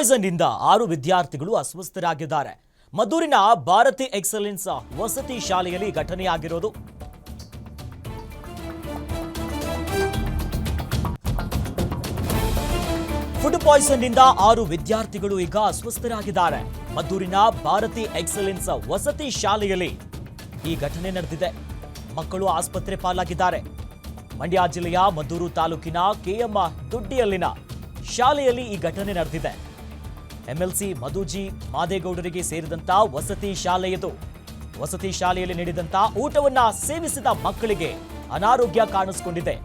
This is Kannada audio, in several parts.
ಪಾಯ್ಸನ್ ಇಂದ 6 ವಿದ್ಯಾರ್ಥಿಗಳು ಅಸ್ವಸ್ಥರಾಗಿದ್ದಾರೆ. ಮದ್ದೂರಿನ ಭಾರತಿ ಎಕ್ಸಲೆನ್ಸ್ ವಸತಿ ಶಾಲೆಯಲ್ಲಿ ಘಟನೆಯಾಗಿರೋದು. ಫುಡ್ ಪಾಯ್ಸನ್ ಇಂದ 6 ವಿದ್ಯಾರ್ಥಿಗಳು ಈಗ ಅಸ್ವಸ್ಥರಾಗಿದ್ದಾರೆ. ಮದ್ದೂರಿನ ಭಾರತಿ ಎಕ್ಸಲೆನ್ಸ್ ವಸತಿ ಶಾಲೆಯಲ್ಲಿ ಈ ಘಟನೆ ನಡೆದಿದೆ. ಮಕ್ಕಳು ಆಸ್ಪತ್ರೆ ಪಾಲಾಗಿದ್ದಾರೆ. ಮಂಡ್ಯ ಜಿಲ್ಲೆಯ ಮದ್ದೂರು ತಾಲೂಕಿನ ಕೆಎಂ ದೊಡ್ಡಿಯಲ್ಲಿನ ಶಾಲೆಯಲ್ಲಿ ಈ ಘಟನೆ ನಡೆದಿದೆ. ಎಂಎಲ್ಸಿ ಮಧುಜಿ ಮಾದೇಗೌಡರಿಗೆ ಸೇರಿದಂತ ವಸತಿ ಶಾಲೆಯದು. ವಸತಿ ಶಾಲೆಯಲ್ಲಿ ನೀಡಿದಂತ ಊಟವನ್ನ ಸೇವಿಸಿದ ಮಕ್ಕಳಿಗೆ ಅನಾರೋಗ್ಯ ಕಾಣಿಸಿಕೊಂಡಿದೆ.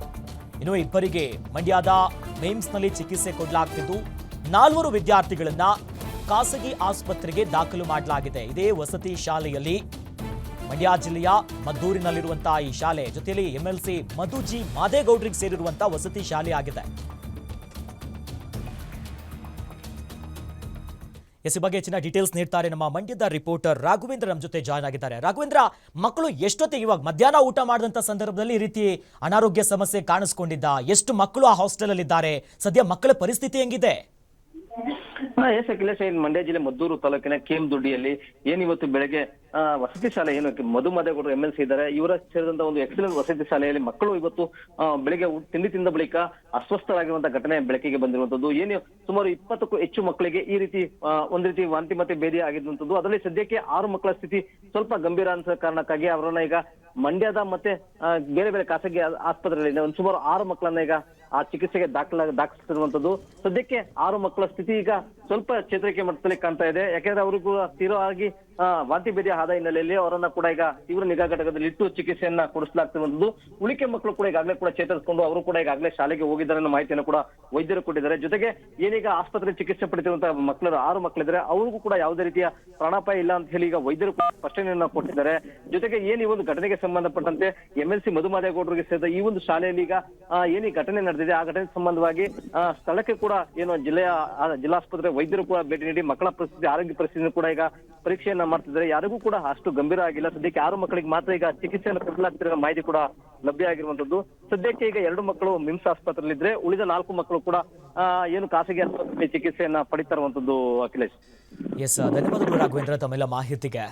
ಇನ್ನು ಇಬ್ಬರಿಗೆ ಮಂಡ್ಯದ ಮೇಮ್ಸ್ನಲ್ಲಿ ಚಿಕಿತ್ಸೆ ಕೊಡಲಾಗ್ತಿದ್ದು 4 ವಿದ್ಯಾರ್ಥಿಗಳನ್ನ ಖಾಸಗಿ ಆಸ್ಪತ್ರೆಗೆ ದಾಖಲು ಮಾಡಲಾಗಿದೆ. ಇದೇ ವಸತಿ ಶಾಲೆಯಲ್ಲಿ ಮಂಡ್ಯ ಜಿಲ್ಲೆಯ ಮದ್ದೂರಿನಲ್ಲಿರುವಂತಹ ಈ ಶಾಲೆ ಜೊತೆಯಲ್ಲಿ ಎಂಎಲ್ಸಿ ಮಧುಜಿ ಮಾದೇಗೌಡರಿಗೆ ಸೇರಿರುವಂತಹ ವಸತಿ ಶಾಲೆ ಆಗಿದೆ. ಈ ಬಗ್ಗೆ ಹೆಚ್ಚಿನ ಡೀಟೇಲ್ಸ್ ನೀಡ್ತಾರೆ ನಮ್ಮ ಮಂಡ್ಯದ ರಿಪೋರ್ಟರ್ ರಾಘವೇಂದ್ರ ನಮ್ಮ ಜೊತೆ ಜಾಯ್ನ್ ಆಗಿದ್ದಾರೆ. ರಾಘವೇಂದ್ರ, ಮಕ್ಕಳು ಎಷ್ಟೊತ್ತಿಗೆ ಇವಾಗ ಮಧ್ಯಾಹ್ನ ಊಟ ಮಾಡಿದಂತ ಸಂದರ್ಭದಲ್ಲಿ ಈ ರೀತಿ ಅನಾರೋಗ್ಯ ಸಮಸ್ಯೆ ಕಾಣಿಸ್ಕೊಂಡಿದ್ದ? ಎಷ್ಟು ಮಕ್ಕಳು ಆ ಹಾಸ್ಟೆಲ್ ಅಲ್ಲಿ ಇದ್ದಾರೆ? ಸದ್ಯ ಮಕ್ಕಳ ಪರಿಸ್ಥಿತಿ ಹೆಂಗಿದೆ? ಎಸ್ ಅಖಿಲೇಶ್, ಮಂಡ್ಯ ಜಿಲ್ಲೆ ಮದ್ದೂರು ತಾಲೂಕಿನ ಕೆಎಂ ದೊಡ್ಡಿಯಲ್ಲಿ ಏನಿವತ್ತು ಬೆಳಗ್ಗೆ ವಸತಿ ಶಾಲೆ ಏನು ಮಧು ಮಾದೇಗೌಡರು ಎಂಎಲ್ಸಿ ಇದ್ದಾರೆ, ಇವರ ಸೇರಿದಂತ ಒಂದು ಎಕ್ಸಲೆಂಟ್ ವಸತಿ ಶಾಲೆಯಲ್ಲಿ ಮಕ್ಕಳು ಇವತ್ತು ಬೆಳಿಗ್ಗೆ ತಿಂಡಿ ತಿಂದ ಬಳಿಕ ಅಸ್ವಸ್ಥರಾಗಿರುವಂತಹ ಘಟನೆ ಬೆಳಕಿಗೆ ಬಂದಿರುವಂತದ್ದು. ಏನು ಸುಮಾರು 20ಕ್ಕೂ ಹೆಚ್ಚು ಮಕ್ಕಳಿಗೆ ಈ ರೀತಿ ಒಂದ್ ರೀತಿ ವಾಂತಿ ಮತ್ತೆ ಭೇದಿ ಆಗಿರುವಂತದ್ದು. ಅದರಲ್ಲಿ ಸದ್ಯಕ್ಕೆ 6 ಮಕ್ಕಳ ಸ್ಥಿತಿ ಸ್ವಲ್ಪ ಗಂಭೀರ ಅಂತ ಕಾರಣಕ್ಕಾಗಿ ಅವರನ್ನ ಈಗ ಮಂಡ್ಯದ ಮತ್ತೆ ಬೇರೆ ಬೇರೆ ಖಾಸಗಿ ಆಸ್ಪತ್ರೆಗಳಲ್ಲಿ ಒಂದು ಸುಮಾರು 6 ಮಕ್ಕಳನ್ನ ಈಗ ಆ ಚಿಕಿತ್ಸೆಗೆ ದಾಖಲಿಸಿರುವಂತದ್ದು. ಸದ್ಯಕ್ಕೆ 6 ಮಕ್ಕಳ ಸ್ಥಿತಿ ಈಗ ಸ್ವಲ್ಪ ಚೇತರಿಕೆ ಮಟ್ಟದಲ್ಲಿ ಕಾಣ್ತಾ ಇದೆ. ಯಾಕೆಂದ್ರೆ ಅವರು ಕೂಡ ತೀವ್ರವಾಗಿ ವಾಂತಿ ಭೇದಿ ಆದ ಹಿನ್ನೆಲೆಯಲ್ಲಿ ಅವರನ್ನ ಕೂಡ ಈಗ ತೀವ್ರ ನಿಗಾ ಘಟಕದಲ್ಲಿ ಇಟ್ಟು ಚಿಕಿತ್ಸೆಯನ್ನ ಕೊಡಿಸಲಾಗ್ತಿರುವಂತದ್ದು. ಉಳಿಕೆ ಮಕ್ಕಳು ಕೂಡ ಈಗಾಗಲೇ ಕೂಡ ಚೇತರಿಸಿಕೊಂಡು ಅವರು ಕೂಡ ಈಗಾಗಲೇ ಶಾಲೆಗೆ ಹೋಗಿದ್ದಾರೆ ಅನ್ನೋ ಮಾಹಿತಿಯನ್ನು ಕೂಡ ವೈದ್ಯರು ಕೊಟ್ಟಿದ್ದಾರೆ. ಜೊತೆಗೆ ಏನೀಗ ಆಸ್ಪತ್ರೆ ಚಿಕಿತ್ಸೆ ಪಡೆದಿರುವಂತಹ ಮಕ್ಕಳು 6 ಮಕ್ಕಳಿದ್ದಾರೆ, ಅವ್ರಿಗೂ ಕೂಡ ಯಾವುದೇ ರೀತಿಯ ಪ್ರಾಣಾಪಾಯ ಇಲ್ಲ ಅಂತ ಹೇಳಿ ಈಗ ವೈದ್ಯರು ಕೂಡ ಸ್ಪಷ್ಟನೆಯನ್ನ ಕೊಟ್ಟಿದ್ದಾರೆ. ಜೊತೆಗೆ ಈ ಒಂದು ಘಟನೆಗೆ ಸಂಬಂಧಪಟ್ಟಂತೆ ಎಂಎಲ್ಸಿ ಮಧು ಮಾದೇಗೌಡರಿಗೆ ಸೇರಿದ ಈ ಒಂದು ಶಾಲೆಯಲ್ಲಿ ಈಗ ಈ ಘಟನೆ ನಡೆದಿದೆ, ಆ ಘಟನೆ ಸಂಬಂಧವಾಗಿ ಸ್ಥಳಕ್ಕೆ ಕೂಡ ಏನು ಜಿಲ್ಲಾಸ್ಪತ್ರೆ ವೈದ್ಯರು ಕೂಡ ಭೇಟಿ ನೀಡಿ ಮಕ್ಕಳ ಪರಿಸ್ಥಿತಿ ಆರೋಗ್ಯ ಪರಿಸ್ಥಿತಿ ಕೂಡ ಈಗ ಪರೀಕ್ಷೆಯನ್ನ ಮಾಡ್ತಿದ್ದಾರೆ. ಯಾರಿಗೂ ಕೂಡ ಅಷ್ಟು ಗಂಭೀರ ಆಗಿಲ್ಲ. ಸದ್ಯಕ್ಕೆ 6 ಮಕ್ಕಳಿಗೆ ಮಾತ್ರ ಈಗ ಚಿಕಿತ್ಸೆಯನ್ನು ಕೊಡಲಾಗ್ತಿರೋ ಮಾಹಿತಿ ಕೂಡ ಲಭ್ಯ ಆಗಿರುವಂತದ್ದು. ಸದ್ಯಕ್ಕೆ ಈಗ 2 ಮಕ್ಕಳು ಮಿಮ್ಸ್ ಆಸ್ಪತ್ರೆಯಲ್ಲಿದ್ರೆ, ಉಳಿದ 4 ಮಕ್ಕಳು ಕೂಡ ಏನು ಖಾಸಗಿ ಆಸ್ಪತ್ರೆಯಲ್ಲಿ ಚಿಕಿತ್ಸೆಯನ್ನ ಪಡಿತಾ ಇರುವಂತದ್ದು. ಅಖಿಲೇಶ್, ಎಸ್, ಧನ್ಯವಾದಗಳು ರಾಘವೇಂದ್ರ ತಮ್ಮೆಲ್ಲ ಮಾಹಿತಿಗೆ.